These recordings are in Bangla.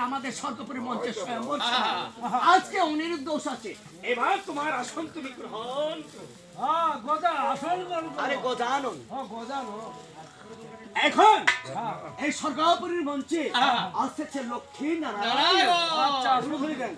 আমাদের স্বর্গপুরী মঞ্চের স্বয়ম্বর আজকে অনিরুদ্ধ আছে। এবার তোমার আসন তুমি গ্রহণ। এখন এই স্বর্গপুরীর মঞ্চে আসছে লক্ষ্মী নারায়ণ। আচ্ছা শুরু করে দেন।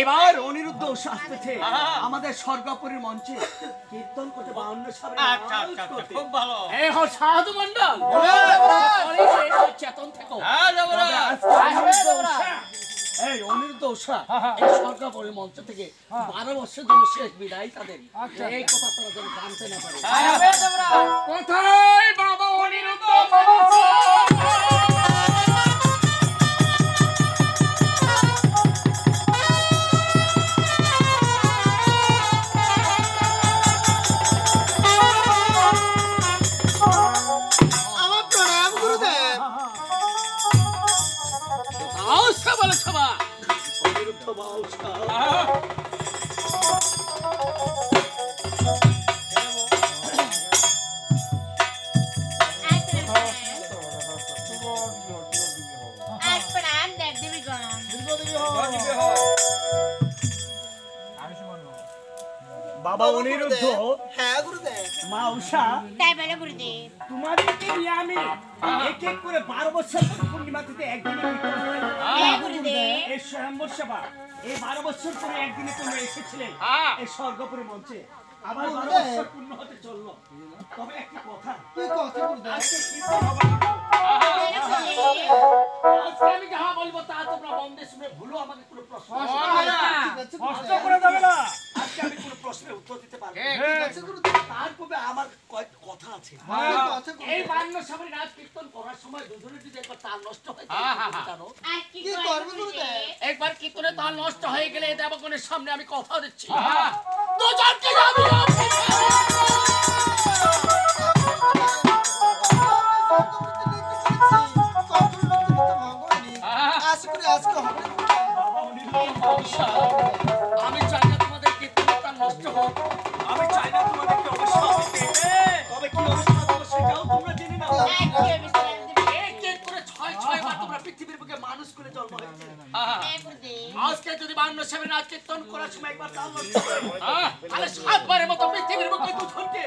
এবার অনিরুদ্ধ আসতেছে আমাদের স্বর্গপুরীর মঞ্চে কীর্তন করতে 52 খুব ভালো। এই হো সাধু মণ্ডল চেতন থেকো। এই অনিরুদ্ধ এই স্বর্গপুরীর মঞ্চ থেকে 12 বছরের জন্য শেষ বিদায় তাদের। এই কথা তারা যেন জানতে না পারে। কোথায় বাবা অনিরুদ্ধ? বাবা অনিরুদ্ধ। হ্যাঁ গুরুদেব। মা উষা তাই বলে গুরুদেব তোমাদেরকে নিয়ে আমি এক এক করে 12 বছর পূর্ণিমা থেকে একদিনে গুরুদেব এই স্বয়ম্বর সভা এই 12 বছর পরে একদিনে তোমরা এসেছিলে এই স্বর্গপুরী মঞ্চে। আবার 12 বছর পূর্ণ হতে চললো। তবে একটা কথা। কি কথা গুরুদেব? আজকে কি হবে? আজকে আমি যা বলবো তা তোমরা মন দিয়ে শুনে ভুলো আমাকে কোনো প্রশ্ন কষ্ট করে দেবে না। আজকে আমি কোনো প্রশ্নের উত্তর দিতে পারবো না। ঠিক আছে গুরুদেব। তার পূর্বে আমার কয়েকটা কথা আছে। এই বান্ন সভায় নাচ কীর্তন করার সময় দুজনে যদি একবার তাল নষ্ট হয় জানো কি করবে গুরুদেব? একবার কীর্তনে তাল নষ্ট হয়ে গেলে দেবগণের সামনে আমি কথা দিচ্ছি দুজনকে যাবি। আমি চাই না তোমাদের কীর্তনটা নষ্ট হোক। আমি চাই না তোমাদেরকে অবশ্যই দেবে। তবে কি অবস্থা হবে সেটাও তোমরা জেনে নাও। এক এক করে 6 বার তোমরা পৃথিবীর বুকে মানুষ করে জন্ম হয়েছে। আজকে যদি 52 নাচ কীর্তন করার সময় একবার তাল নষ্ট হয় তাহলে 7 বারের মতো পৃথিবীর বুকে দুজনকে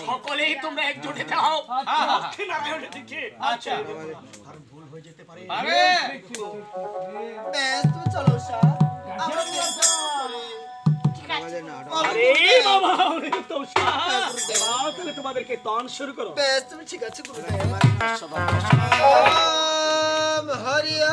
সকলেই তোমরা একজোটে দাও লক্ষ্মী নারায়ণের দিকে। আচ্ছা কারণ ভুল হয়ে যেতে পারে। চলো তোমাদেরকে তন শুরু করো। বেশ তুমি ঠিক আছে গুরুদেব। হরিয়া